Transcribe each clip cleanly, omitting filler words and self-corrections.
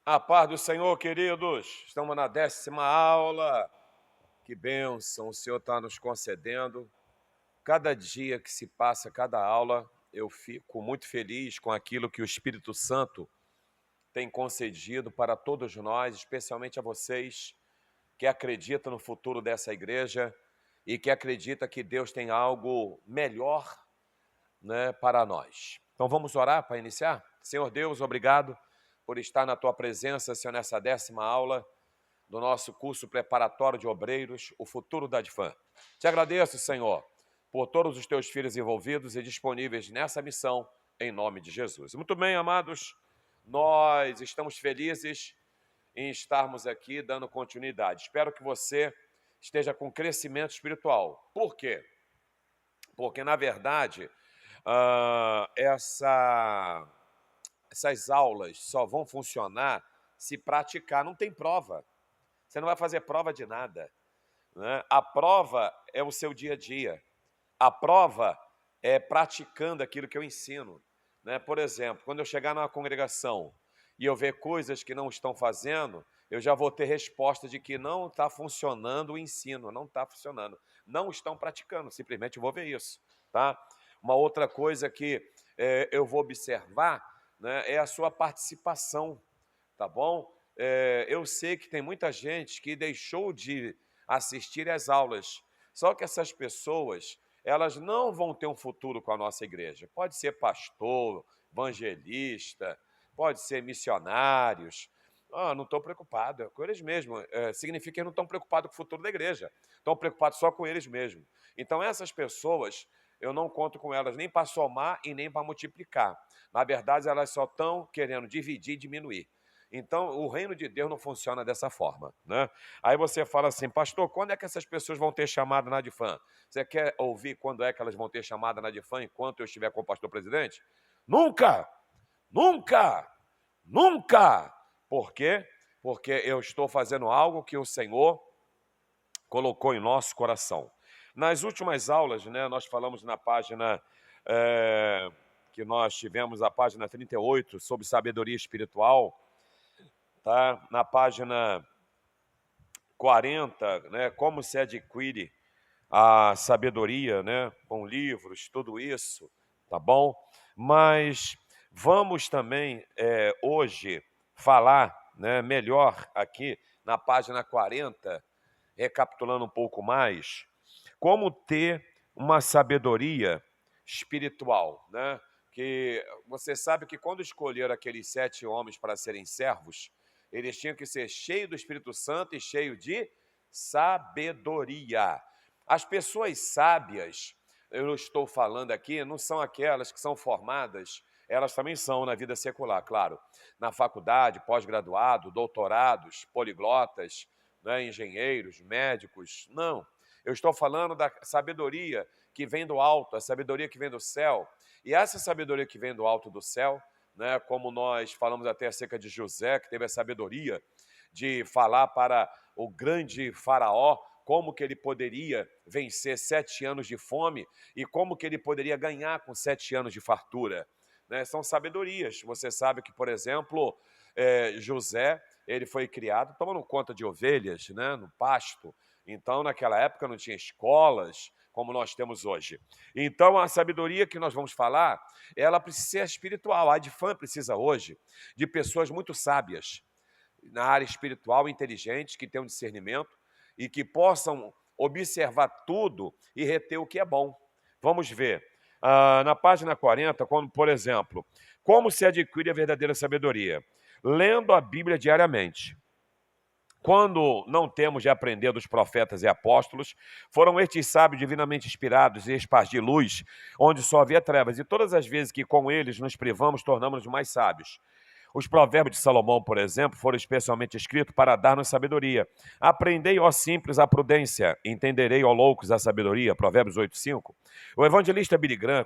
A paz do Senhor, queridos. Estamos na 10ª aula. Que bênção o Senhor está nos concedendo. Cada dia que se passa, cada aula, eu fico muito feliz com aquilo que o Espírito Santo tem concedido para todos nós, especialmente a vocês que acreditam no futuro dessa igreja e que acreditam que Deus tem algo melhor, né, para nós. Então vamos orar para iniciar? Senhor Deus, obrigado por estar na Tua presença, Senhor, nessa 10ª aula do nosso curso preparatório de obreiros, o futuro da Adfam. Te agradeço, Senhor, por todos os Teus filhos envolvidos e disponíveis nessa missão, em nome de Jesus. Muito bem, amados, nós estamos felizes em estarmos aqui dando continuidade. Espero que você esteja com crescimento espiritual. Por quê? Porque, na verdade, essas aulas só vão funcionar se praticar. Não tem prova. Você não vai fazer prova de nada, né? A prova é o seu dia a dia. A prova é praticando aquilo que eu ensino, né? Por exemplo, quando eu chegar numa congregação e eu ver coisas que não estão fazendo, eu já vou ter resposta de que não está funcionando o ensino, não está funcionando. Não estão praticando, simplesmente vou ver isso, tá? Uma outra coisa que eu vou observar, né, é a sua participação, tá bom? Eu sei que tem muita gente que deixou de assistir às aulas, só que essas pessoas, elas não vão ter um futuro com a nossa igreja. Pode ser pastor, evangelista, pode ser missionários. Não estou preocupado, é com eles mesmos. Significa que eles não estão preocupados com o futuro da igreja, estão preocupados só com eles mesmos. Então, essas pessoas, eu não conto com elas nem para somar e nem para multiplicar. Na verdade, elas só estão querendo dividir e diminuir. Então, o reino de Deus não funciona dessa forma, né? Aí você fala assim, pastor, quando é que essas pessoas vão ter chamada na Adfam? Você quer ouvir quando é que elas vão ter chamada na Adfam enquanto eu estiver com o pastor presidente? Nunca! Nunca! Nunca! Por quê? Porque eu estou fazendo algo que o Senhor colocou em nosso coração. Nas últimas aulas, né, nós falamos na página que nós tivemos, a página 38, sobre sabedoria espiritual, tá? Na página 40, né, como se adquire a sabedoria, né, com livros, tudo isso, tá bom? Mas vamos também hoje falar, né, melhor aqui na página 40, recapitulando um pouco mais, como ter uma sabedoria espiritual, né? Que você sabe que quando escolheram aqueles 7 homens para serem servos, eles tinham que ser cheios do Espírito Santo e cheios de sabedoria. As pessoas sábias, eu estou falando aqui, não são aquelas que são formadas, elas também são na vida secular, claro, na faculdade, pós-graduado, doutorados, poliglotas, né, engenheiros, médicos, não. Eu estou falando da sabedoria que vem do alto, a sabedoria que vem do céu. E essa sabedoria que vem do alto do céu, né, como nós falamos até acerca de José, que teve a sabedoria de falar para o grande faraó como que ele poderia vencer 7 anos de fome e como que ele poderia ganhar com 7 anos de fartura, né? São sabedorias. Você sabe que, por exemplo, José, ele foi criado tomando conta de ovelhas, né, no pasto. Então, naquela época não tinha escolas como nós temos hoje. Então, a sabedoria que nós vamos falar, ela precisa ser espiritual. A Adfam precisa hoje de pessoas muito sábias, na área espiritual, inteligentes, que tenham discernimento e que possam observar tudo e reter o que é bom. Vamos ver. Na página 40, quando, por exemplo, como se adquire a verdadeira sabedoria? Lendo a Bíblia diariamente. Quando não temos de aprender dos profetas e apóstolos, foram estes sábios divinamente inspirados e espargir luz, onde só havia trevas. E todas as vezes que com eles nos privamos, tornamos-nos mais sábios. Os provérbios de Salomão, por exemplo, foram especialmente escritos para dar-nos sabedoria. Aprendei, ó simples, a prudência, entenderei, ó loucos, a sabedoria, Provérbios 8:5. O evangelista Billy Graham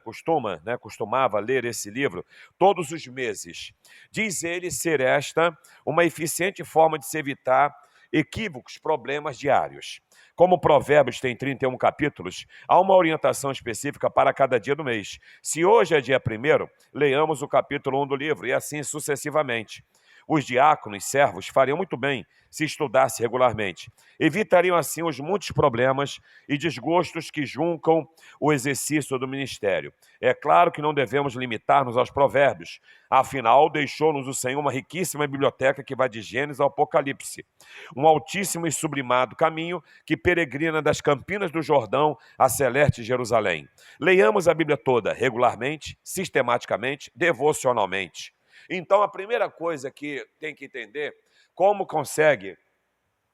costumava ler esse livro todos os meses. Diz ele ser esta uma eficiente forma de se evitar equívocos, problemas diários. Como Provérbios tem 31 capítulos, há uma orientação específica para cada dia do mês. Se hoje é dia 1º, leiamos o capítulo 1 do livro e assim sucessivamente. Os diáconos, servos, fariam muito bem se estudasse regularmente. Evitariam assim os muitos problemas e desgostos que juncam o exercício do ministério. É claro que não devemos limitar-nos aos provérbios. Afinal, deixou-nos o Senhor uma riquíssima biblioteca que vai de Gênesis ao Apocalipse. Um altíssimo e sublimado caminho que peregrina das campinas do Jordão à celeste Jerusalém. Leiamos a Bíblia toda, regularmente, sistematicamente, devocionalmente. Então, a primeira coisa que tem que entender, como consegue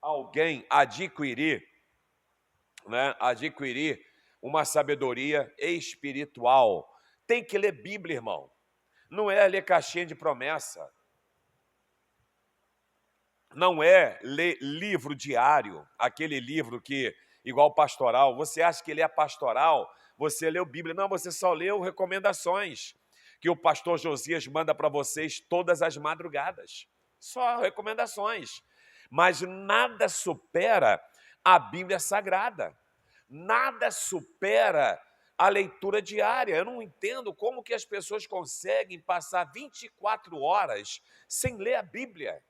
alguém adquirir uma sabedoria espiritual. Tem que ler Bíblia, irmão. Não é ler caixinha de promessa. Não é ler livro diário, aquele livro que, igual pastoral, você acha que ele é pastoral, você leu Bíblia. Não, você só leu recomendações que o pastor Josias manda para vocês todas as madrugadas. Só recomendações. Mas nada supera a Bíblia Sagrada. Nada supera a leitura diária. Eu não entendo como que as pessoas conseguem passar 24 horas sem ler a Bíblia.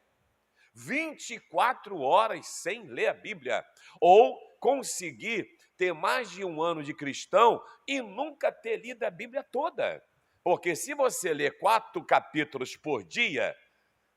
24 horas sem ler a Bíblia. Ou conseguir ter mais de um ano de cristão e nunca ter lido a Bíblia toda. Porque se você ler 4 capítulos por dia,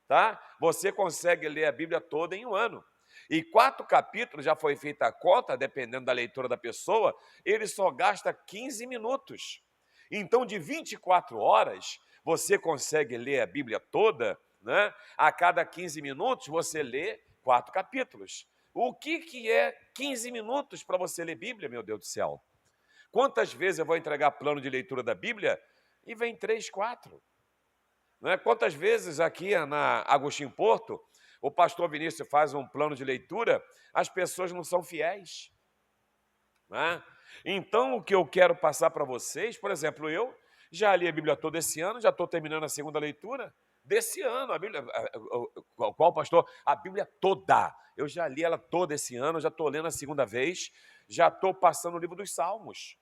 tá? Você consegue ler a Bíblia toda em um ano. E 4 capítulos, já foi feita a conta, dependendo da leitura da pessoa, ele só gasta 15 minutos. Então, de 24 horas, você consegue ler a Bíblia toda, né? A cada 15 minutos, você lê 4 capítulos. O que é 15 minutos para você ler Bíblia, meu Deus do céu? Quantas vezes eu vou entregar plano de leitura da Bíblia e vem 3, 4? Né? Quantas vezes aqui na Agostinho Porto, o pastor Vinícius faz um plano de leitura, as pessoas não são fiéis. Né? Então, o que eu quero passar para vocês, por exemplo, eu já li a Bíblia toda esse ano, já estou terminando a segunda leitura desse ano. A Bíblia, qual pastor? A Bíblia toda. Eu já li ela toda esse ano, já estou lendo a segunda vez, já estou passando o livro dos Salmos.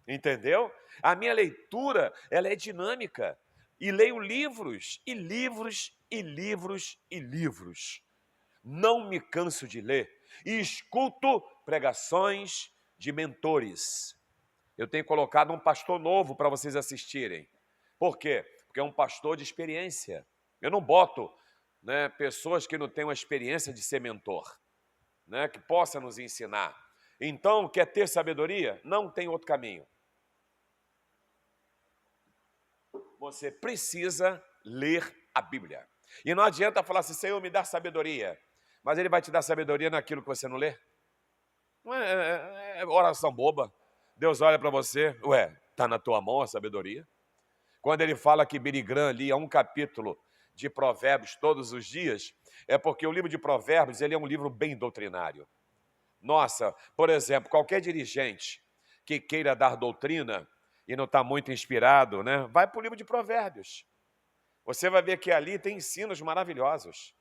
Entendeu? A minha leitura, ela é dinâmica. E leio livros, e livros, e livros, e livros. Não me canso de ler. E escuto pregações de mentores. Eu tenho colocado um pastor novo para vocês assistirem. Por quê? Porque é um pastor de experiência. Eu não boto, né, pessoas que não têm uma experiência de ser mentor, né, que possa nos ensinar. Então, quer ter sabedoria? Não tem outro caminho. Você precisa ler a Bíblia. E não adianta falar assim, Senhor, me dá sabedoria. Mas Ele vai te dar sabedoria naquilo que você não lê. Não é oração boba. Deus olha para você, está na tua mão a sabedoria. Quando Ele fala que Billy Graham lia um capítulo de Provérbios todos os dias, é porque o livro de Provérbios ele é um livro bem doutrinário. Nossa, por exemplo, qualquer dirigente que queira dar doutrina e não está muito inspirado, né? Vai para o livro de Provérbios. Você vai ver que ali tem ensinos maravilhosos.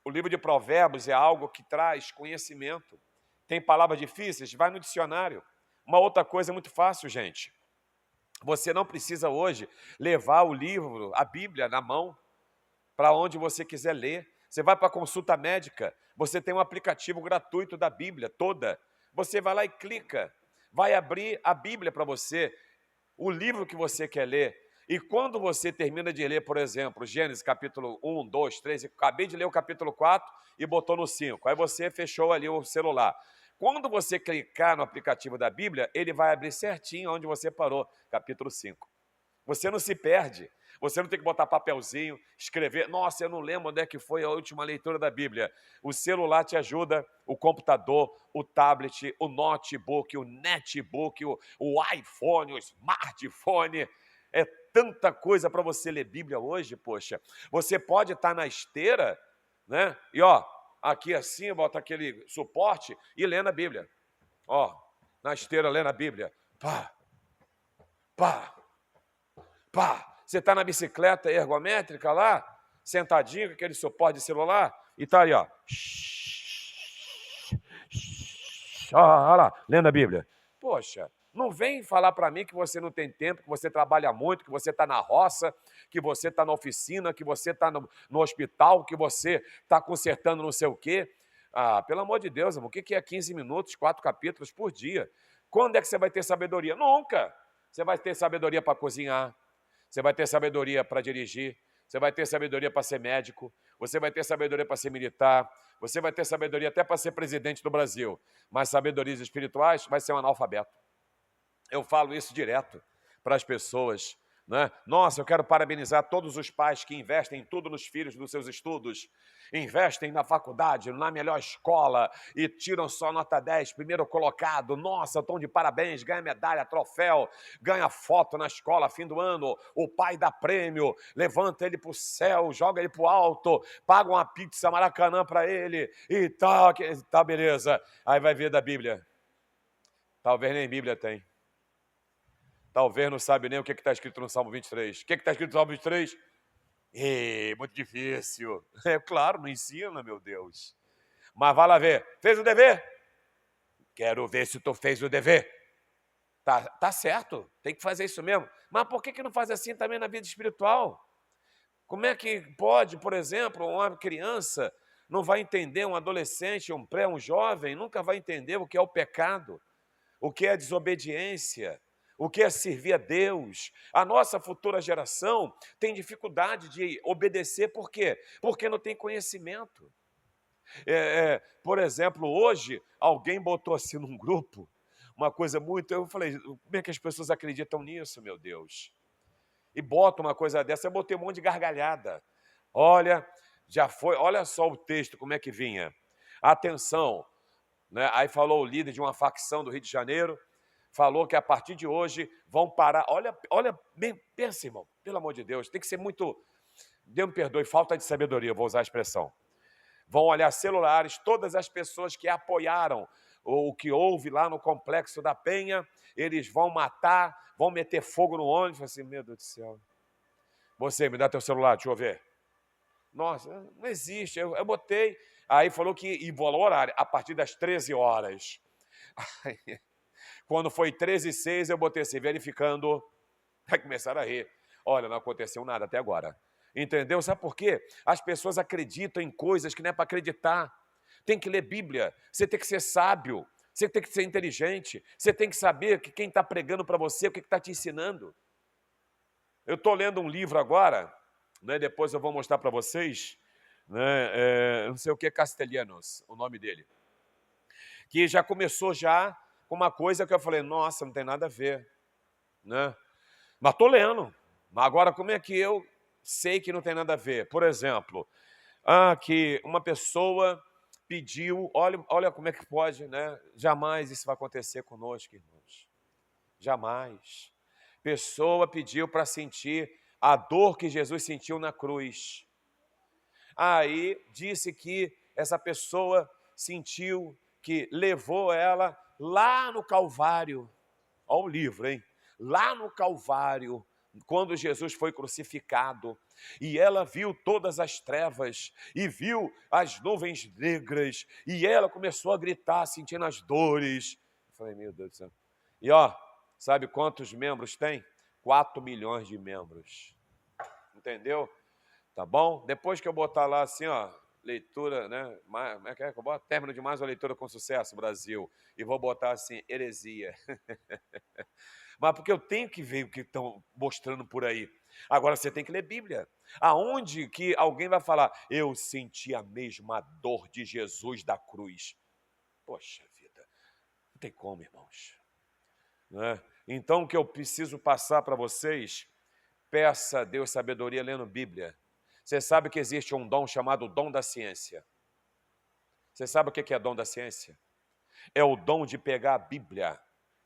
O livro de Provérbios é algo que traz conhecimento. Tem palavras difíceis? Vai no dicionário. Uma outra coisa muito fácil, gente. Você não precisa hoje levar o livro, a Bíblia, na mão, para onde você quiser ler. Você vai para a consulta médica, você tem um aplicativo gratuito da Bíblia toda. Você vai lá e clica. Vai abrir a Bíblia para você, o livro que você quer ler. E quando você termina de ler, por exemplo, Gênesis capítulo 1, 2, 3, acabei de ler o capítulo 4 e botou no 5. Aí você fechou ali o celular. Quando você clicar no aplicativo da Bíblia, ele vai abrir certinho onde você parou, capítulo 5. Você não se perde. Você não tem que botar papelzinho, escrever. Nossa, eu não lembro onde é que foi a última leitura da Bíblia. O celular te ajuda, o computador, o tablet, o notebook, o netbook, o iPhone, o smartphone. É tanta coisa para você ler Bíblia hoje, poxa. Você pode estar na esteira, né? E aqui assim, bota aquele suporte e lendo a Bíblia. Na esteira lendo a Bíblia. Pá, pá, pá. Você está na bicicleta ergométrica lá, sentadinho com aquele suporte de celular, e está ali, olha lá, lendo a Bíblia. Poxa, Não vem falar para mim que você não tem tempo, que você trabalha muito, que você está na roça, que você está na oficina, que você está no hospital, que você está consertando não sei o quê. Ah, pelo amor de Deus, irmão, o que é 15 minutos, 4 capítulos por dia? Quando é que você vai ter sabedoria? Nunca! Você vai ter sabedoria para cozinhar, você vai ter sabedoria para dirigir, você vai ter sabedoria para ser médico, você vai ter sabedoria para ser militar, você vai ter sabedoria até para ser presidente do Brasil, mas sabedorias espirituais vai ser um analfabeto. Eu falo isso direto para as pessoas, né? Nossa, eu quero parabenizar todos os pais que investem tudo nos filhos dos seus estudos, investem na faculdade, na melhor escola e tiram só nota 10, primeiro colocado. Nossa, estão de parabéns, ganha medalha, troféu, ganha foto na escola, fim do ano, o pai dá prêmio, levanta ele para o céu, joga ele para o alto, paga uma pizza Maracanã para ele e tal, tá, beleza. Aí vai ver da Bíblia. Talvez nem Bíblia tem. Talvez não sabe nem o que está escrito no Salmo 23. O que está escrito no Salmo 23? Muito difícil. É claro, não ensina, meu Deus. Mas vai lá ver. Fez o dever? Quero ver se tu fez o dever. Tá certo, tem que fazer isso mesmo. Mas por que não faz assim também na vida espiritual? Como é que pode, por exemplo, uma criança não vai entender, um adolescente, um pré, um jovem, nunca vai entender o que é o pecado, o que é a desobediência, o que é servir a Deus. A nossa futura geração tem dificuldade de obedecer, por quê? Porque não tem conhecimento. Por exemplo, hoje, alguém botou assim num grupo, uma coisa muito... Eu falei, como é que as pessoas acreditam nisso, meu Deus? E bota uma coisa dessa, eu botei um monte de gargalhada. Olha, já foi, olha só o texto, como é que vinha. Atenção, né? Aí falou o líder de uma facção do Rio de Janeiro, falou que a partir de hoje vão parar. Olha, pensa, irmão, pelo amor de Deus, tem que ser muito, Deus me perdoe, falta de sabedoria, eu vou usar a expressão. Vão olhar celulares, todas as pessoas que apoiaram o que houve lá no Complexo da Penha, eles vão matar, vão meter fogo no ônibus. Assim, meu Deus do céu. Você, me dá teu celular, deixa eu ver. Nossa, não existe. Eu botei, aí falou que ia o horário, a partir das 13 horas. Aí, quando foi 13h06, eu botei assim, verificando. Aí começaram a rir. Olha, não aconteceu nada até agora. Entendeu? Sabe por quê? As pessoas acreditam em coisas que não é para acreditar. Tem que ler Bíblia, você tem que ser sábio, você tem que ser inteligente, você tem que saber que quem está pregando para você, o que está te ensinando. Eu estou lendo um livro agora, né, depois eu vou mostrar para vocês, né, não sei o que, Castelhanos, o nome dele, que já começou já com uma coisa que eu falei, nossa, não tem nada a ver, né? Mas estou lendo. Agora, como é que eu sei que não tem nada a ver? Por exemplo, que uma pessoa pediu, olha como é que pode, né? Jamais isso vai acontecer conosco, irmãos. Jamais. Pessoa pediu para sentir a dor que Jesus sentiu na cruz. Aí disse que essa pessoa sentiu que levou ela lá no Calvário. Olha o livro, hein? Lá no Calvário, quando Jesus foi crucificado, e ela viu todas as trevas, e viu as nuvens negras, e ela começou a gritar, sentindo as dores. Eu falei, meu Deus do céu. E sabe quantos membros tem? 4 milhões de membros. Entendeu? Tá bom? Depois que eu botar lá assim, leitura, né? Como é que eu boto? Término de mais uma leitura com sucesso, Brasil. E vou botar assim, heresia. Mas porque eu tenho que ver o que estão mostrando por aí. Agora você tem que ler Bíblia. Aonde que alguém vai falar, eu senti a mesma dor de Jesus da cruz. Poxa vida, não tem como, irmãos. Né? Então o que eu preciso passar para vocês, peça a Deus sabedoria lendo Bíblia. Você sabe que existe um dom chamado dom da ciência. Você sabe o que é dom da ciência? É o dom de pegar a Bíblia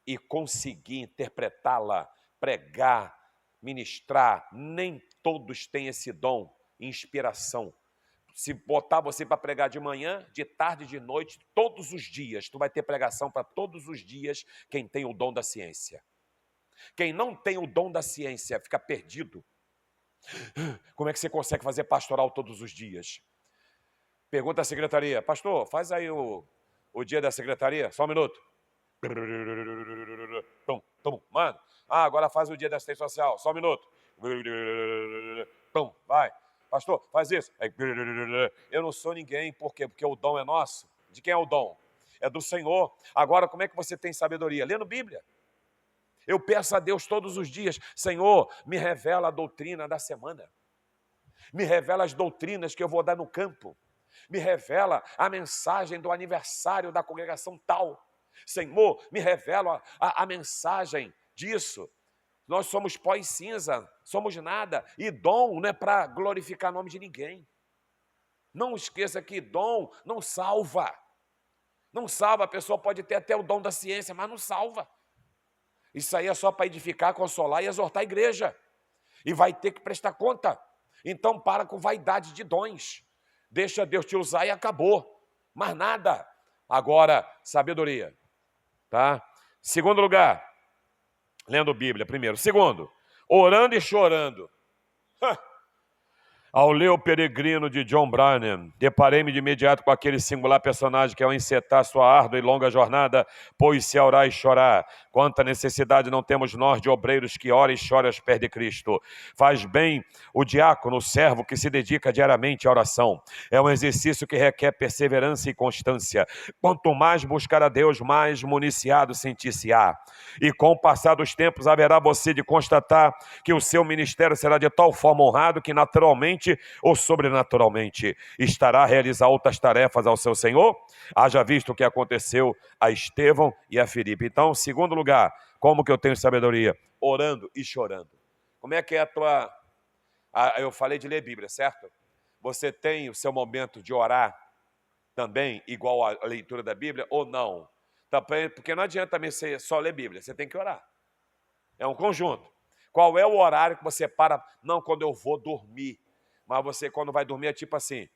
e conseguir interpretá-la, pregar, ministrar. Nem todos têm esse dom, inspiração. Se botar você para pregar de manhã, de tarde, de noite, todos os dias, tu vai ter pregação para todos os dias quem tem o dom da ciência. Quem não tem o dom da ciência fica perdido. Como é que você consegue fazer pastoral todos os dias? Pergunta à secretaria, pastor, faz aí o dia da secretaria, só um minuto. Tum, tum, mano. Ah, agora faz o dia da assistência social, só um minuto. Tum, vai. Pastor, faz isso. Aí, eu não sou ninguém, por quê? Porque o dom é nosso. De quem é o dom? É do Senhor. Agora, como é que você tem sabedoria? Lendo Bíblia. Eu peço a Deus todos os dias, Senhor, me revela a doutrina da semana. Me revela as doutrinas que eu vou dar no campo. Me revela a mensagem do aniversário da congregação tal. Senhor, me revela a mensagem disso. Nós somos pó e cinza, somos nada. E dom não é para glorificar o nome de ninguém. Não esqueça que dom não salva. Não salva, a pessoa pode ter até o dom da ciência, mas não salva. Isso aí é só para edificar, consolar e exortar a igreja. E vai ter que prestar conta. Então para com vaidade de dons. Deixa Deus te usar e acabou. Mais nada. Agora, sabedoria. Tá? Segundo lugar, lendo Bíblia primeiro. Segundo, orando e chorando. Ao ler O Peregrino, de John Bunyan, deparei-me de imediato com aquele singular personagem que, ao encetar sua árdua e longa jornada, pôs-se a orar e chorar. Quanta necessidade não temos nós de obreiros que ora e chora aos pés de Cristo. Faz bem o diácono, o servo que se dedica diariamente à oração. É um exercício que requer perseverança e constância. Quanto mais buscar a Deus, mais municiado sentir-se-á. E com o passar dos tempos, haverá você de constatar que o seu ministério será de tal forma honrado que naturalmente ou sobrenaturalmente estará a realizar outras tarefas ao seu Senhor. Haja visto o que aconteceu a Estevão e a Filipe. Então, segundo lugar, como que eu tenho sabedoria? Orando e chorando. Como é que é a tua... eu falei de ler Bíblia, certo? Você tem o seu momento de orar também, igual à leitura da Bíblia, ou não? Também, porque não adianta também você só ler Bíblia, você tem que orar. É um conjunto. Qual é o horário que você para? Não, quando eu vou dormir. Mas você, quando vai dormir, é tipo assim: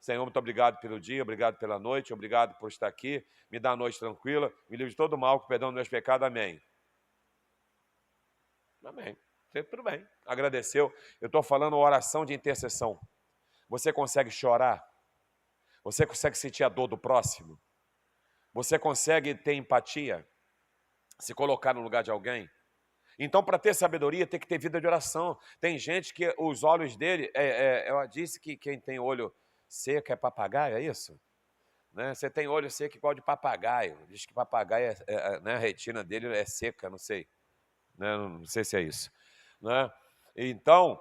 Senhor, muito obrigado pelo dia, obrigado pela noite, obrigado por estar aqui, me dá a noite tranquila, me livre de todo mal, com perdão dos meus pecados, amém. Amém. Tudo bem. Agradeceu. Eu estou falando oração de intercessão. Você consegue chorar? Você consegue sentir a dor do próximo? Você consegue ter empatia? Se colocar no lugar de alguém? Então, para ter sabedoria, tem que ter vida de oração. Tem gente que os olhos dele... eu disse que quem tem olho seco é papagaio, é isso? Né? Você tem olho seco igual de papagaio. Diz que papagaio, né, a retina dele é seca, não sei. Né? Não sei se é isso. Né? Então,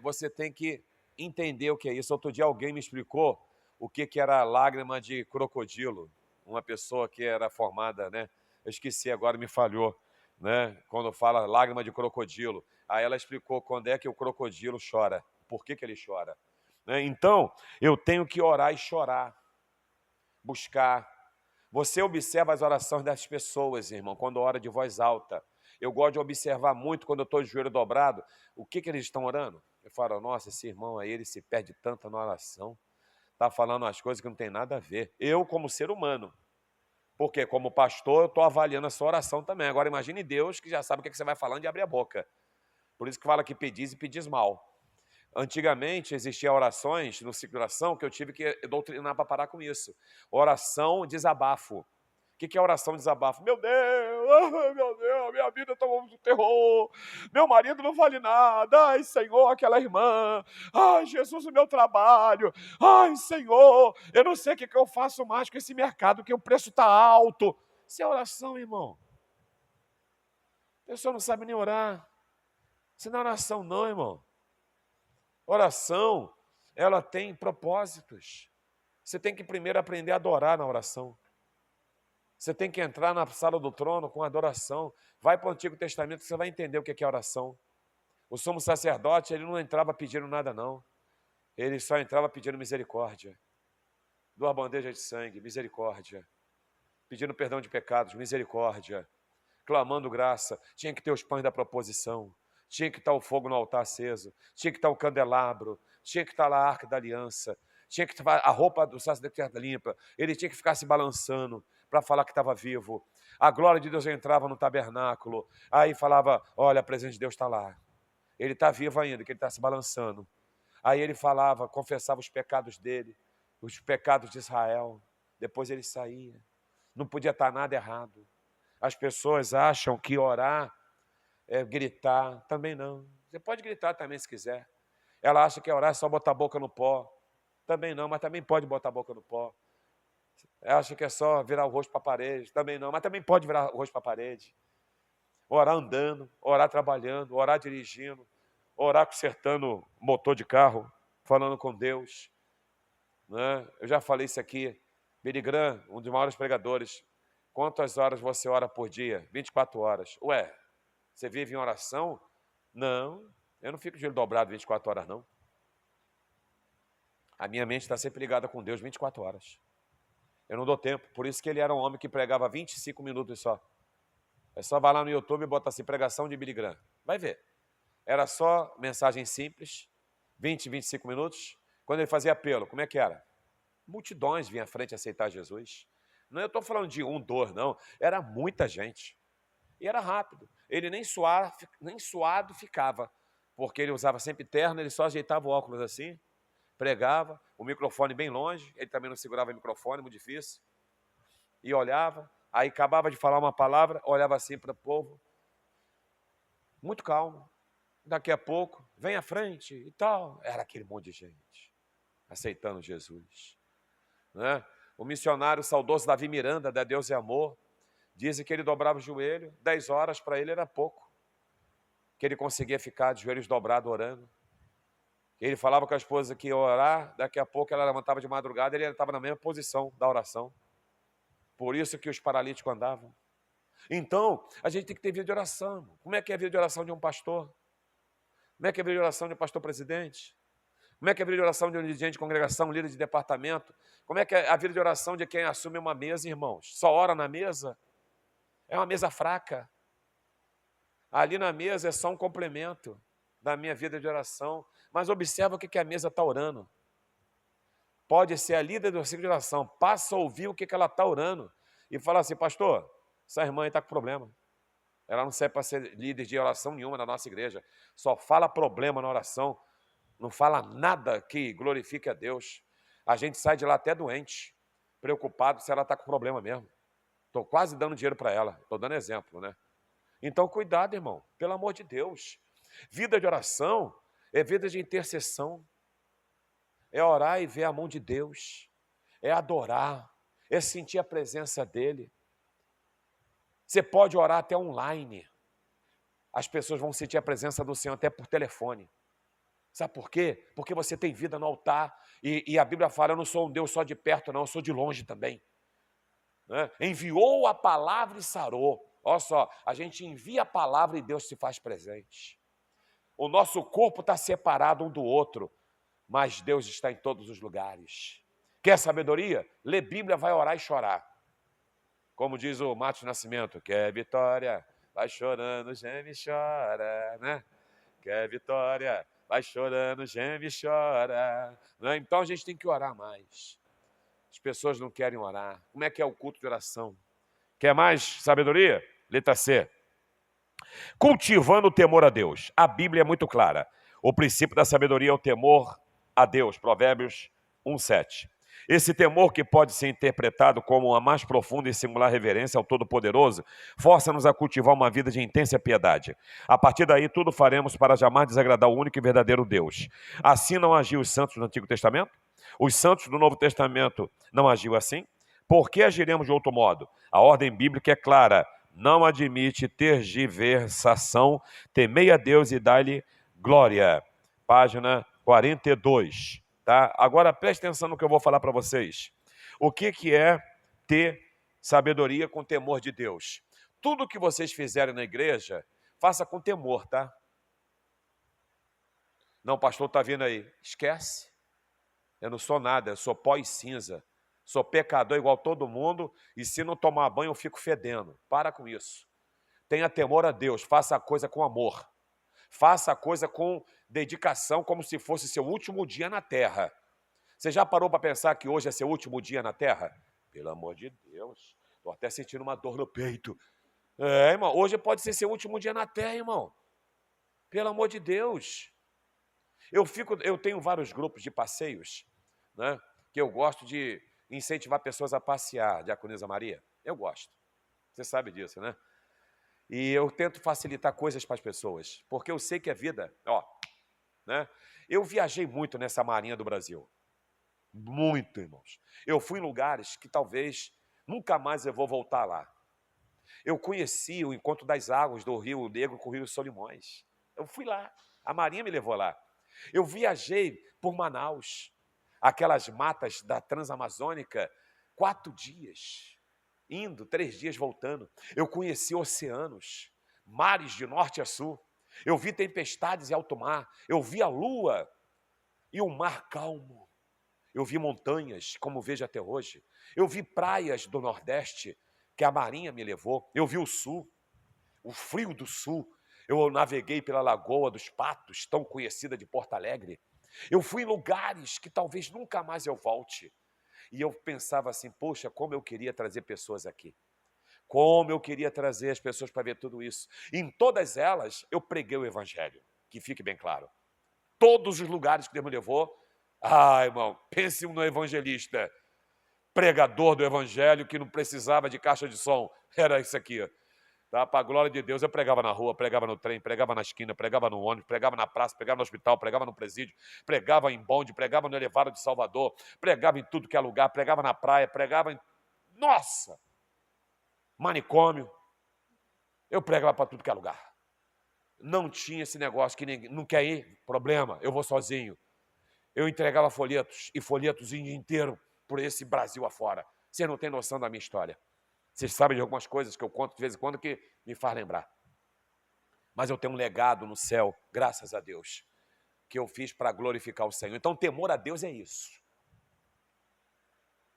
você tem que entender o que é isso. Outro dia alguém me explicou o que era lágrima de crocodilo. Uma pessoa que era formada, né? Eu esqueci agora, me falhou. Né? Quando fala lágrima de crocodilo. Aí ela explicou quando é que o crocodilo chora, por que ele chora. Né? Então, eu tenho que orar e chorar, buscar. Você observa as orações das pessoas, irmão, quando ora de voz alta. Eu gosto de observar muito quando eu estou de joelho dobrado, o que eles estão orando. Eu falo, nossa, esse irmão aí, ele se perde tanto na oração, está falando umas coisas que não tem nada a ver. Eu, como ser humano, porque como pastor, eu estou avaliando a sua oração também. Agora imagine Deus, que já sabe o que você vai falando de abrir a boca. Por isso que fala que pedis e pedis mal. Antigamente existiam orações no ciclo de oração que eu tive que doutrinar para parar com isso. Oração desabafo. O que é oração desabafo? Meu Deus, minha vida está um terror. Meu marido não vale nada. Ai, Senhor, aquela irmã. Ai, Jesus, o meu trabalho. Ai, Senhor, eu não sei o que eu faço mais com esse mercado, que o preço está alto. Isso é oração, irmão. A pessoa não sabe nem orar. Isso não é oração, não, irmão. Oração, ela tem propósitos. Você tem que primeiro aprender a adorar na oração. Você tem que entrar na sala do trono com adoração. Vai para o Antigo Testamento que você vai entender o que é oração. O sumo sacerdote, ele não entrava pedindo nada, não. Ele só entrava pedindo misericórdia. Duas bandejas de sangue, misericórdia. Pedindo perdão de pecados, misericórdia. Clamando graça. Tinha que ter os pães da proposição. Tinha que estar o fogo no altar aceso. Tinha que estar o candelabro. Tinha que estar lá a arca da aliança. Tinha que estar a roupa do sacerdote limpa. Ele tinha que ficar se balançando para falar que estava vivo. A glória de Deus entrava no tabernáculo. Aí falava, olha, a presença de Deus está lá. Ele está vivo ainda, que ele está se balançando. Aí ele falava, confessava os pecados dele, os pecados de Israel. Depois ele saía. Não podia estar nada errado. As pessoas acham que orar é gritar. Também não. Você pode gritar também se quiser. Ela acha que orar é só botar a boca no pó. Também não, mas também pode botar a boca no pó. Ela acha que é só virar o rosto para a parede. Também não, mas também pode virar o rosto para a parede. Orar andando, orar trabalhando, orar dirigindo, orar consertando motor de carro, falando com Deus. Né? Eu já falei isso aqui. Billy Graham, um dos maiores pregadores. Quantas horas você ora por dia? 24 horas. Ué, você vive em oração? Não, eu não fico de joelho dobrado 24 horas, não. A minha mente está sempre ligada com Deus 24 horas. Eu não dou tempo. Por isso que ele era um homem que pregava 25 minutos só. É só vai lá no YouTube e bota assim, pregação de Billy Graham. Vai ver. Era só mensagem simples, 20, 25 minutos. Quando ele fazia apelo, como é que era? Multidões vinham à frente aceitar Jesus. Não, eu estou falando de um, dois, não. Era muita gente. E era rápido. Ele nem suado ficava, porque ele usava sempre terno, ele só ajeitava o óculos assim, pregava, o microfone bem longe, ele também não segurava o microfone, muito difícil, e olhava, aí acabava de falar uma palavra, olhava assim para o povo, muito calmo. Daqui a pouco, vem à frente e tal. Era aquele monte de gente aceitando Jesus. Né? O missionário saudoso Davi Miranda, da Deus e Amor, dizem que ele dobrava o joelho, 10 horas para ele era pouco, que ele conseguia ficar de joelhos dobrados orando. Ele falava com a esposa que ia orar, daqui a pouco ela levantava de madrugada e ele estava na mesma posição da oração. Por isso que os paralíticos andavam. Então, a gente tem que ter vida de oração. Como é que é a vida de oração de um pastor? Como é que é a vida de oração de um pastor presidente? Como é que é a vida de oração de um dirigente de congregação, um líder de departamento? Como é que é a vida de oração de quem assume uma mesa, irmãos? Só ora na mesa? É uma mesa fraca. Ali na mesa é só um complemento da minha vida de oração. Mas observa o que a mesa está orando. Pode ser a líder do ciclo de oração. Passa a ouvir o que ela está orando. E fala assim, pastor, essa irmã está com problema. Ela não serve para ser líder de oração nenhuma na nossa igreja. Só fala problema na oração. Não fala nada que glorifique a Deus. A gente sai de lá até doente, preocupado se ela está com problema mesmo. Estou quase dando dinheiro para ela. Estou dando exemplo, né? Então, cuidado, irmão. Pelo amor de Deus. Vida de oração é vida de intercessão. É orar e ver a mão de Deus. É adorar. É sentir a presença dEle. Você pode orar até online. As pessoas vão sentir a presença do Senhor até por telefone. Sabe por quê? Porque você tem vida no altar. E a Bíblia fala, eu não sou um Deus só de perto, não, eu sou de longe também. Né? Enviou a palavra e sarou. Olha só, a gente envia a palavra e Deus se faz presente. O nosso corpo está separado um do outro, mas Deus está em todos os lugares. Quer sabedoria? Lê Bíblia, vai orar e chorar. Como diz o Matos Nascimento, quer vitória, vai chorando, geme e chora, né? Quer vitória, vai chorando, geme e chora. Né? Então a gente tem que orar mais. As pessoas não querem orar. Como é que é o culto de oração? Quer mais sabedoria? Letra C. Cultivando o temor a Deus. A Bíblia é muito clara. O princípio da sabedoria é o temor a Deus. Provérbios 1:7. Esse temor, que pode ser interpretado como uma mais profunda e singular reverência ao Todo-Poderoso, força-nos a cultivar uma vida de intensa piedade. A partir daí, tudo faremos para jamais desagradar o único e verdadeiro Deus. Assim não agiu os santos do Antigo Testamento? Os santos do Novo Testamento não agiu assim? Por que agiremos de outro modo? A ordem bíblica é clara. Não admite tergiversação. Temei a Deus e dai-lhe glória. Página 42. Tá? Agora preste atenção no que eu vou falar para vocês. O que é ter sabedoria com temor de Deus? Tudo que vocês fizerem na igreja, faça com temor, tá? Não, o pastor está vindo aí. Esquece. Eu não sou nada, eu sou pó e cinza. Sou pecador igual todo mundo e se não tomar banho eu fico fedendo. Para com isso. Tenha temor a Deus, faça a coisa com amor. Faça a coisa com dedicação, como se fosse seu último dia na terra. Você já parou para pensar que hoje é seu último dia na terra? Pelo amor de Deus, estou até sentindo uma dor no peito. É, irmão, hoje pode ser seu último dia na terra, irmão. Pelo amor de Deus. Eu tenho vários grupos de passeios, né, que eu gosto de incentivar pessoas a passear, Diaconisa Maria. Eu gosto. Você sabe disso, né? E eu tento facilitar coisas para as pessoas, porque eu sei que a vida, né? Eu viajei muito nessa marinha do Brasil. Muito, irmãos. Eu fui em lugares que talvez nunca mais eu vou voltar lá. Eu conheci o encontro das águas do Rio Negro com o Rio Solimões. Eu fui lá. A marinha me levou lá. Eu viajei por Manaus, aquelas matas da Transamazônica, 4 dias, indo, 3 dias voltando. Eu conheci oceanos, mares de norte a sul. Eu vi tempestades em alto mar. Eu vi a lua e o mar calmo. Eu vi montanhas, como vejo até hoje. Eu vi praias do Nordeste, que a marinha me levou. Eu vi o sul, o frio do sul. Eu naveguei pela Lagoa dos Patos, tão conhecida de Porto Alegre. Eu fui em lugares que talvez nunca mais eu volte. E eu pensava assim, poxa, como eu queria trazer pessoas aqui. Como eu queria trazer as pessoas para ver tudo isso. Em todas elas, eu preguei o evangelho, que fique bem claro. Todos os lugares que Deus me levou, irmão, pense no evangelista, pregador do evangelho que não precisava de caixa de som. Era isso aqui. Tá? Para a glória de Deus, eu pregava na rua, pregava no trem, pregava na esquina, pregava no ônibus, pregava na praça, pregava no hospital, pregava no presídio, pregava em bonde, pregava no elevado de Salvador, pregava em tudo que é lugar, pregava na praia, pregava em... Nossa! Manicômio. Eu pregava para tudo que é lugar. Não tinha esse negócio que ninguém não quer ir, problema, eu vou sozinho. Eu entregava folhetos, e folhetos inteiro por esse Brasil afora. Você não tem noção da minha história. Vocês sabem de algumas coisas que eu conto de vez em quando que me faz lembrar. Mas eu tenho um legado no céu, graças a Deus, que eu fiz para glorificar o Senhor. Então, temor a Deus é isso.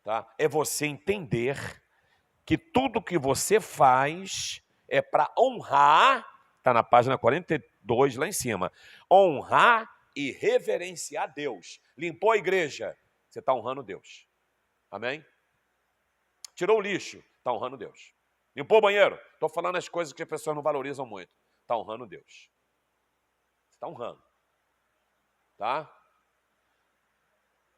Tá? É você entender que tudo que você faz é para honrar, está na página 42 lá em cima, honrar e reverenciar Deus. Limpou a igreja, você está honrando Deus. Amém? Tirou o lixo, está honrando Deus. Limpou o banheiro, estou falando as coisas que as pessoas não valorizam muito. Está honrando Deus. Está honrando. Tá?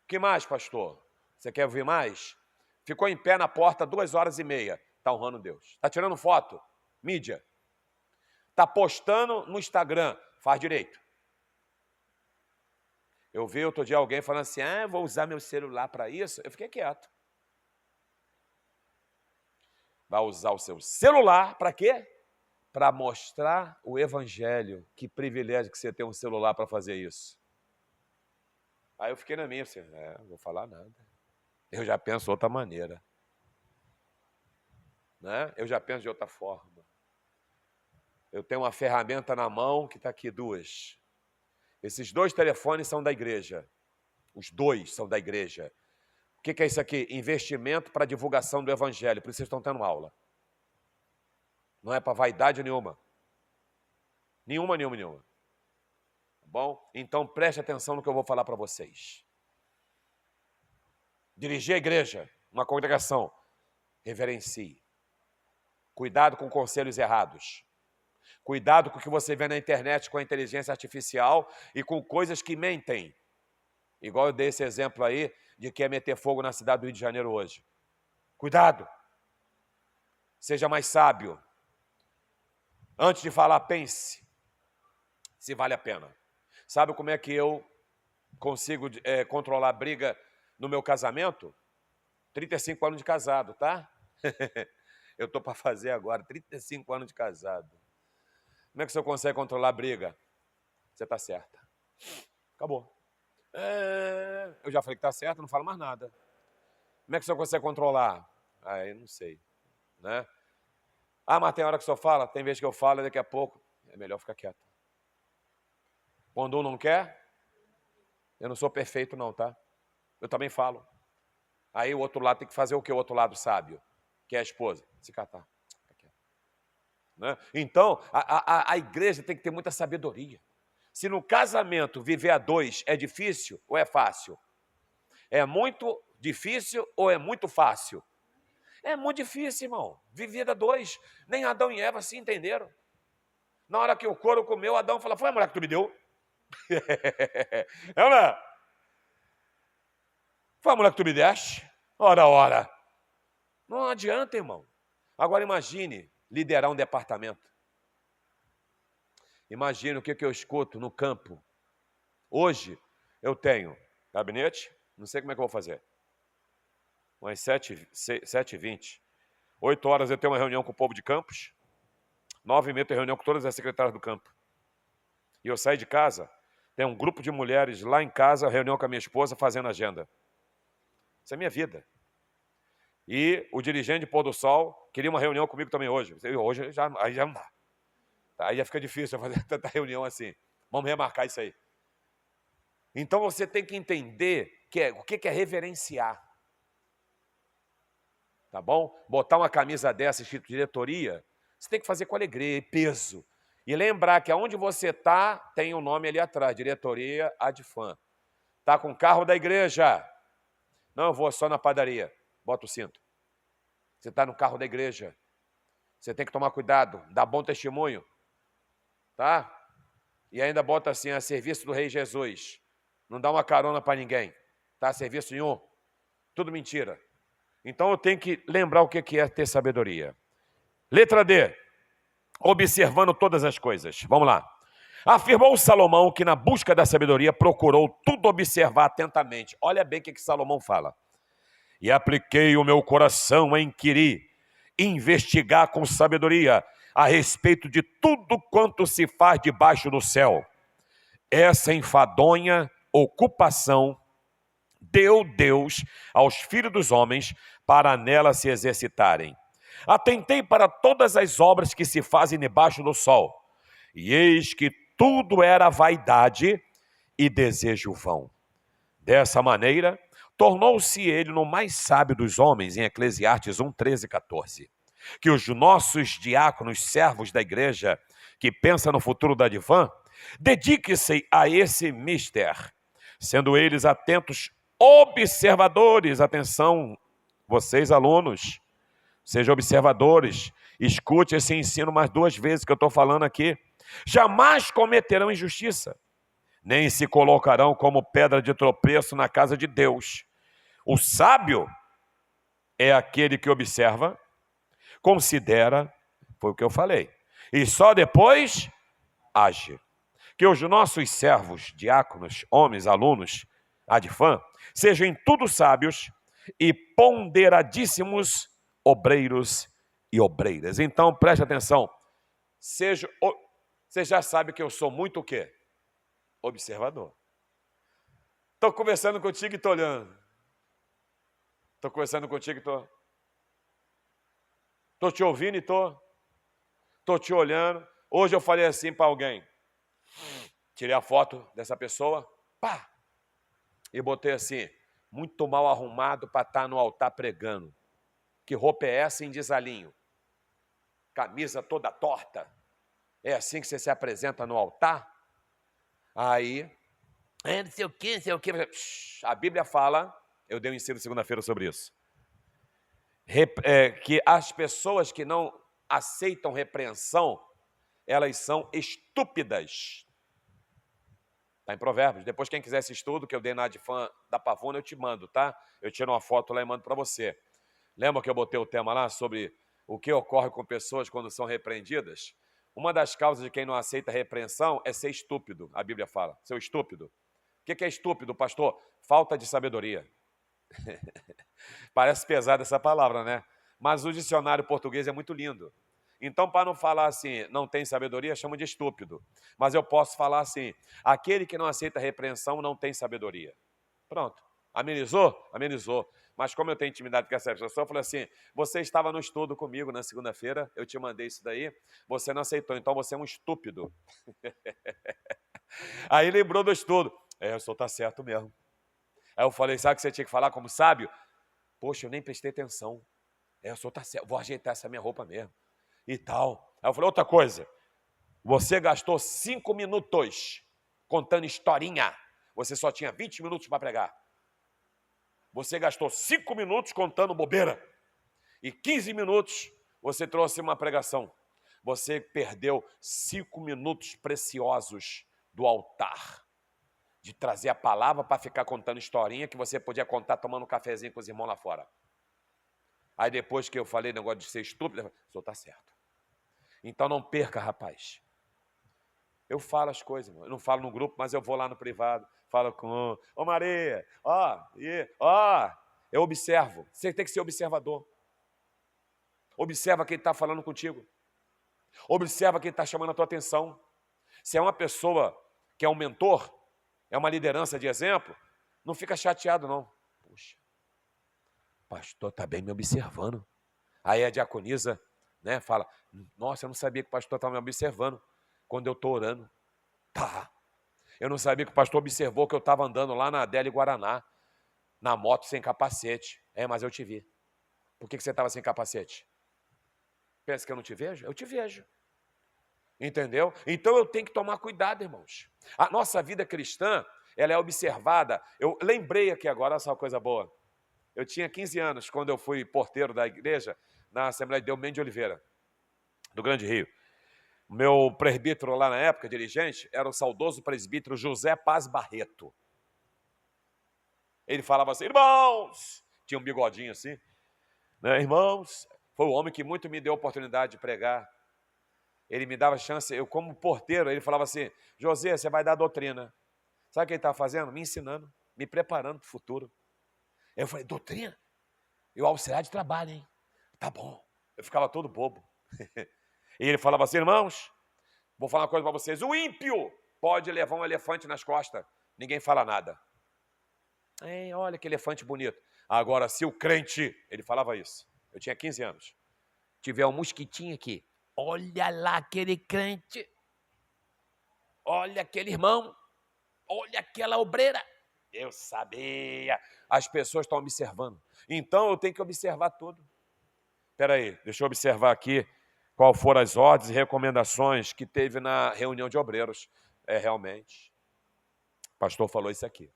O que mais, pastor? Você quer ouvir mais? Ficou em pé na porta 2h30. Está honrando Deus. Está tirando foto? Mídia. Está postando no Instagram? Faz direito. Eu vi outro dia alguém falando assim, vou usar meu celular para isso. Eu fiquei quieto. Vai usar o seu celular para quê? Para mostrar o evangelho. Que privilégio que você tem um celular para fazer isso. Aí eu fiquei na minha, assim, não vou falar nada. Eu já penso de outra maneira. Né? Eu já penso de outra forma. Eu tenho uma ferramenta na mão que está aqui, 2. Esses 2 telefones são da igreja. Os 2 são da igreja. O que é isso aqui? Investimento para divulgação do evangelho. Por isso vocês estão tendo aula. Não é para vaidade nenhuma. Nenhuma. Tá bom? Então preste atenção no que eu vou falar para vocês. Dirigir a igreja, uma congregação, reverencie. Cuidado com conselhos errados. Cuidado com o que você vê na internet com a inteligência artificial e com coisas que mentem. Igual eu dei esse exemplo aí de que é meter fogo na cidade do Rio de Janeiro hoje. Cuidado. Seja mais sábio. Antes de falar, pense se vale a pena. Sabe como é que eu consigo controlar a briga no meu casamento? 35 anos de casado, tá? Eu estou para fazer agora, 35 anos de casado. Como é que o senhor consegue controlar a briga? Você está certa. Acabou. Eu já falei que está certo, não falo mais nada. Como é que o senhor consegue controlar? Eu não sei. Né? Mas tem hora que o senhor fala, tem vez que eu falo e daqui a pouco é melhor ficar quieto. Quando um não quer, eu não sou perfeito não, tá? Eu também falo. Aí o outro lado tem que fazer o que o outro lado sábio, que é a esposa, se catar. Né? Então, a igreja tem que ter muita sabedoria. Se no casamento viver a 2 é difícil ou é fácil? É muito difícil ou é muito fácil? É muito difícil, irmão. Viver a 2. Nem Adão e Eva se entenderam. Na hora que o couro comeu, Adão falou, foi a mulher que tu me deu? É ou não é? Foi a mulher que tu me deste? Ora. Não adianta, irmão. Agora imagine liderar um departamento. Imagine o que eu escuto no campo. Hoje eu tenho gabinete, não sei como é que eu vou fazer. Umas 7h20. 8 horas eu tenho uma reunião com o povo de Campos. 9h30 eu tenho reunião com todas as secretárias do campo. E eu saio de casa, tem um grupo de mulheres lá em casa, reunião com a minha esposa, fazendo agenda. Isso é minha vida. E o dirigente de Pôr do Sol queria uma reunião comigo também hoje. Hoje aí já não dá. Aí já fica difícil fazer tanta reunião assim. Vamos remarcar isso aí. Então você tem que entender o que é reverenciar. Tá bom? Botar uma camisa dessa escrito diretoria, você tem que fazer com alegria e peso. E lembrar que aonde você está, tem o nome ali atrás, diretoria Adfam. Está com o carro da igreja. Não, eu vou só na padaria. Bota o cinto. Você está no carro da igreja. Você tem que tomar cuidado, dá bom testemunho. Tá? E ainda bota assim, a serviço do Rei Jesus. Não dá uma carona para ninguém. Tá? Serviço nenhum. Tudo mentira. Então eu tenho que lembrar o que é ter sabedoria. Letra D. Observando todas as coisas. Vamos lá. Afirmou Salomão que na busca da sabedoria procurou tudo observar atentamente. Olha bem o que Salomão fala. E apliquei o meu coração a inquirir, investigar com sabedoria a respeito de tudo quanto se faz debaixo do céu. Essa enfadonha ocupação deu Deus aos filhos dos homens para nela se exercitarem. Atentei para todas as obras que se fazem debaixo do sol, e eis que tudo era vaidade e desejo vão. Dessa maneira, tornou-se ele no mais sábio dos homens, em Eclesiastes 1, 13 e 14. Que os nossos diáconos, servos da igreja, que pensam no futuro da Adfam, dediquem-se a esse mister, sendo eles atentos observadores. Atenção, vocês alunos, sejam observadores, escute esse ensino mais 2 vezes que eu estou falando aqui. Jamais cometerão injustiça, nem se colocarão como pedra de tropeço na casa de Deus. O sábio é aquele que observa, considera, foi o que eu falei, e só depois age. Que os nossos servos, diáconos, homens, alunos, Adfam, sejam em tudo sábios e ponderadíssimos obreiros e obreiras. Então, preste atenção. Você já sabe que eu sou muito o quê? Observador. Estou conversando contigo e estou olhando. Estou conversando contigo e estou... Estou te ouvindo e estou te olhando. Hoje eu falei assim para alguém. Tirei a foto dessa pessoa, pá! E botei assim, muito mal arrumado para estar no altar pregando. Que roupa é essa em desalinho? Camisa toda torta. É assim que você se apresenta no altar? Aí, não sei o que, não sei o que. A Bíblia fala, eu dei um ensino segunda-feira sobre isso, que as pessoas que não aceitam repreensão, elas são estúpidas. Está em Provérbios. Depois, quem quiser esse estudo, que eu dei na Adfam da Pavuna, eu te mando, tá? Eu tiro uma foto lá e mando para você. Lembra que eu botei o tema lá sobre o que ocorre com pessoas quando são repreendidas? Uma das causas de quem não aceita repreensão é ser estúpido, a Bíblia fala. Ser estúpido. O que é estúpido, pastor? Falta de sabedoria. Parece pesada essa palavra, né? Mas o dicionário português é muito lindo. Então, para não falar assim, não tem sabedoria, chama de estúpido. Mas eu posso falar assim, aquele que não aceita repreensão não tem sabedoria. Pronto. Amenizou? Amenizou. Mas como eu tenho intimidade com essa pessoa, eu falei assim, você estava no estudo comigo na segunda-feira, eu te mandei isso daí, você não aceitou, então você é um estúpido. Aí lembrou do estudo. O senhor está certo mesmo. Aí eu falei, sabe o que você tinha que falar como sábio? Poxa, eu nem prestei atenção. O senhor está certo, vou ajeitar essa minha roupa mesmo. E tal. Aí eu falei, outra coisa, você gastou 5 minutos contando historinha, você só tinha 20 minutos para pregar. Você gastou 5 minutos contando bobeira e 15 minutos você trouxe uma pregação. Você perdeu 5 minutos preciosos do altar, de trazer a palavra para ficar contando historinha que você podia contar tomando um cafezinho com os irmãos lá fora. Aí depois que eu falei negócio de ser estúpido, ele falou, o senhor está certo. Então não perca, rapaz. Eu falo as coisas, irmão. Eu não falo no grupo, mas eu vou lá no privado, falo com, ô Maria, eu observo. Você tem que ser observador. Observa quem está falando contigo. Observa quem está chamando a tua atenção. Se é uma pessoa que é um mentor, é uma liderança de exemplo, não fica chateado, não. Puxa, o pastor está bem me observando. Aí a diaconisa, né, fala, nossa, eu não sabia que o pastor estava me observando quando eu estou orando. Tá. Eu não sabia que o pastor observou que eu estava andando lá na Adélia Guaraná, na moto sem capacete. Mas eu te vi. Por que você estava sem capacete? Pensa que eu não te vejo? Eu te vejo. Entendeu? Então eu tenho que tomar cuidado, irmãos. A nossa vida cristã, ela é observada. Eu lembrei aqui agora, olha só uma coisa boa. Eu tinha 15 anos quando eu fui porteiro da igreja na Assembleia de Deus Mendes de Oliveira, do Grande Rio. O meu presbítero lá na época, dirigente, era o saudoso presbítero José Paz Barreto. Ele falava assim, irmãos, tinha um bigodinho assim, né? Irmãos, foi o homem que muito me deu a oportunidade de pregar. Ele me dava chance, eu como porteiro, ele falava assim, José, você vai dar doutrina. Sabe o que ele estava fazendo? Me ensinando, me preparando para o futuro. Eu falei, doutrina? E o auxiliar de trabalho, hein? Tá bom. Eu ficava todo bobo. E ele falava assim, irmãos, vou falar uma coisa para vocês, o ímpio pode levar um elefante nas costas, ninguém fala nada. Olha que elefante bonito. Agora, se o crente, ele falava isso, eu tinha 15 anos, tiver um mosquitinho aqui, olha lá aquele crente, olha aquele irmão, olha aquela obreira. Eu sabia, as pessoas estão observando. Então eu tenho que observar tudo. Espera aí, deixa eu observar aqui qual foram as ordens e recomendações que teve na reunião de obreiros. Realmente, o pastor falou isso aqui.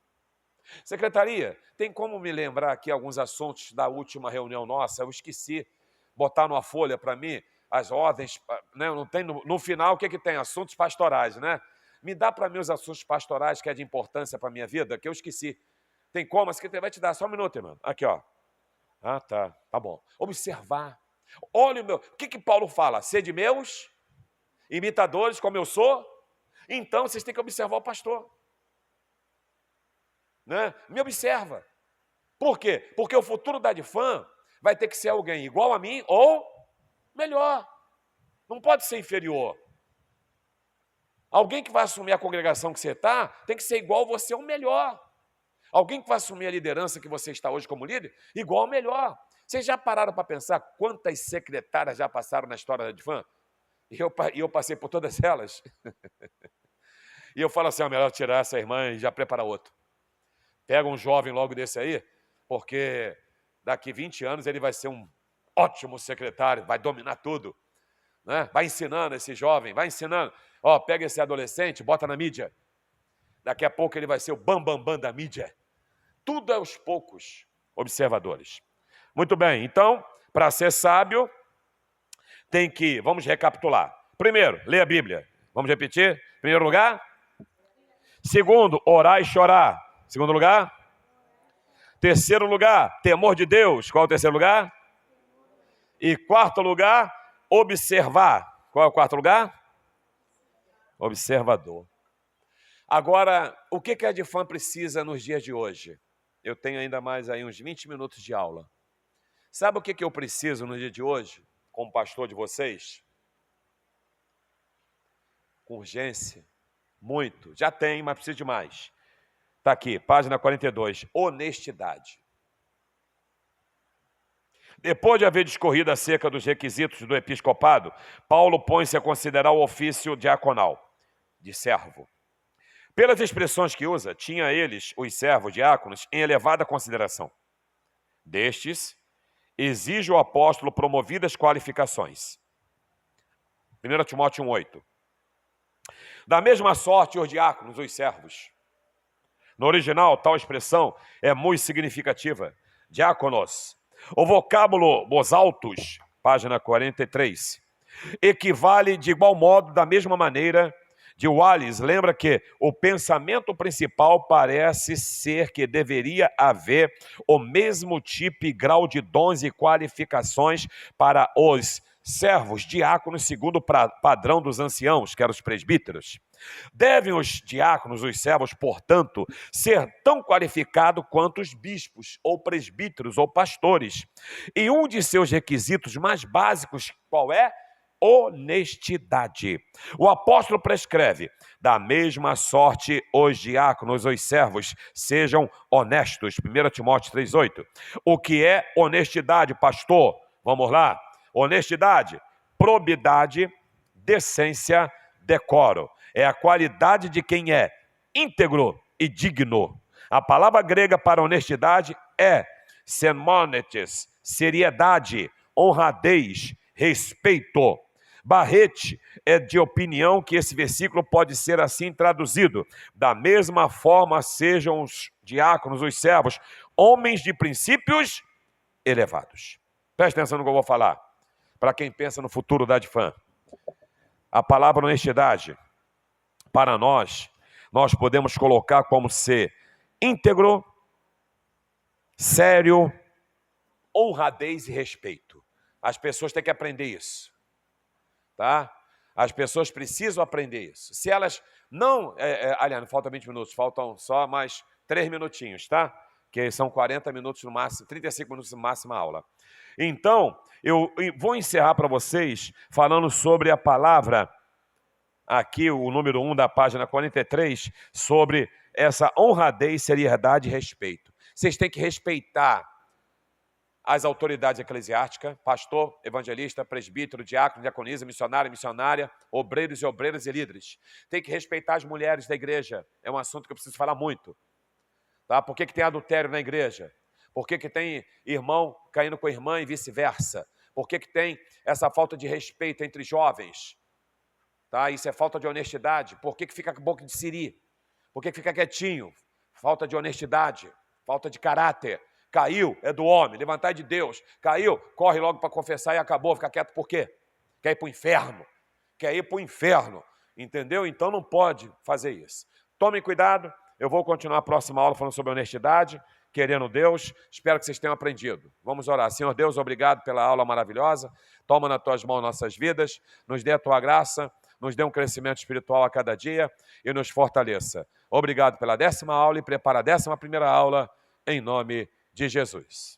Secretaria, tem como me lembrar aqui alguns assuntos da última reunião nossa? Eu esqueci, botar numa folha para mim as ordens, né? Não tem no final o que tem? Assuntos pastorais, né? Me dá para mim os assuntos pastorais que é de importância para a minha vida, que eu esqueci. Tem como? A secretaria vai te dar, só um minuto, irmão. Aqui, ó. Tá bom. Observar. Olha o meu. O que Paulo fala? Sede meus imitadores, como eu sou. Então, vocês têm que observar o pastor. Né? Me observa. Por quê? Porque o futuro da Adifam vai ter que ser alguém igual a mim ou melhor. Não pode ser inferior. Alguém que vai assumir a congregação que você está tem que ser igual a você ou melhor. Alguém que vai assumir a liderança que você está hoje como líder, igual ou melhor. Vocês já pararam para pensar quantas secretárias já passaram na história da Adifam? E eu passei por todas elas. E eu falo assim, melhor tirar essa irmã e já preparar outro. Pega um jovem logo desse aí, porque daqui 20 anos ele vai ser um ótimo secretário, vai dominar tudo. Né? Vai ensinando esse jovem, vai ensinando. Pega esse adolescente, bota na mídia. Daqui a pouco ele vai ser o bambambam da mídia. Tudo é aos poucos, observadores. Muito bem, então, para ser sábio, tem que, vamos recapitular. Primeiro, ler a Bíblia. Vamos repetir? Primeiro lugar. Segundo, orar e chorar. Segundo lugar. Terceiro lugar, temor de Deus. Qual é o terceiro lugar? E quarto lugar, observar. Qual é o quarto lugar? Observador. Agora, o que a Adifam precisa nos dias de hoje? Eu tenho ainda mais aí uns 20 minutos de aula. Sabe o que eu preciso no dia de hoje, como pastor de vocês? Com urgência. Muito. Já tem, mas preciso de mais. Está aqui, página 42. Honestidade. Depois de haver discorrido acerca dos requisitos do episcopado, Paulo põe-se a considerar o ofício diaconal, de servo. Pelas expressões que usa, tinha eles, os servos diáconos, em elevada consideração. Destes, exige o apóstolo promovidas qualificações. 1 Timóteo 1,8. Da mesma sorte, os diáconos, os servos. No original, tal expressão é muito significativa. Diáconos. O vocábulo Bosaltus, página 43, equivale de igual modo, da mesma maneira, de Wallace lembra que o pensamento principal parece ser que deveria haver o mesmo tipo e grau de dons e qualificações para os servos, diáconos, segundo o padrão dos anciãos, que eram os presbíteros. Devem os diáconos, os servos, portanto, ser tão qualificados quanto os bispos, ou presbíteros, ou pastores. E um de seus requisitos mais básicos, qual é? Honestidade. O apóstolo prescreve: da mesma sorte os diáconos, os servos, sejam honestos. 1 Timóteo 3,8. O que é honestidade, pastor? Vamos lá. Honestidade, probidade, decência, decoro. É a qualidade de quem é íntegro e digno. A palavra grega para honestidade é semônetes, seriedade, honradez, respeito. Barrete é de opinião que esse versículo pode ser assim traduzido: da mesma forma sejam os diáconos, os servos, homens de princípios elevados. Presta atenção no que eu vou falar, para quem pensa no futuro da Adfam. A palavra honestidade, para nós podemos colocar como ser íntegro, sério, honradez e respeito. As pessoas têm que aprender isso, tá? As pessoas precisam aprender isso. Se elas não... aliás, faltam 20 minutos, faltam só mais 3 minutinhos, tá? Que são 40 minutos no máximo, 35 minutos no máximo a aula. Então, eu vou encerrar para vocês falando sobre a palavra, aqui o número 1 da página 43, sobre essa honradez, seriedade e respeito. Vocês têm que respeitar as autoridades eclesiásticas, pastor, evangelista, presbítero, diácono, diaconisa, missionário, missionária, obreiros e obreiras e líderes. Tem que respeitar as mulheres da igreja. É um assunto que eu preciso falar muito. Tá? Por que tem adultério na igreja? Por que tem irmão caindo com irmã e vice-versa? Por que tem essa falta de respeito entre jovens? Tá? Isso é falta de honestidade. Por que fica com boca de siri? Por que fica quietinho? Falta de honestidade, falta de caráter. Caiu, é do homem, levantar é de Deus. Caiu, corre logo para confessar e acabou. Fica quieto por quê? Quer ir para o inferno. Quer ir para o inferno. Entendeu? Então não pode fazer isso. Tomem cuidado. Eu vou continuar a próxima aula falando sobre honestidade, querendo Deus. Espero que vocês tenham aprendido. Vamos orar. Senhor Deus, obrigado pela aula maravilhosa. Toma nas tuas mãos nossas vidas. Nos dê a tua graça. Nos dê um crescimento espiritual a cada dia e nos fortaleça. Obrigado pela 10ª aula e prepara a 11ª aula em nome de Jesus.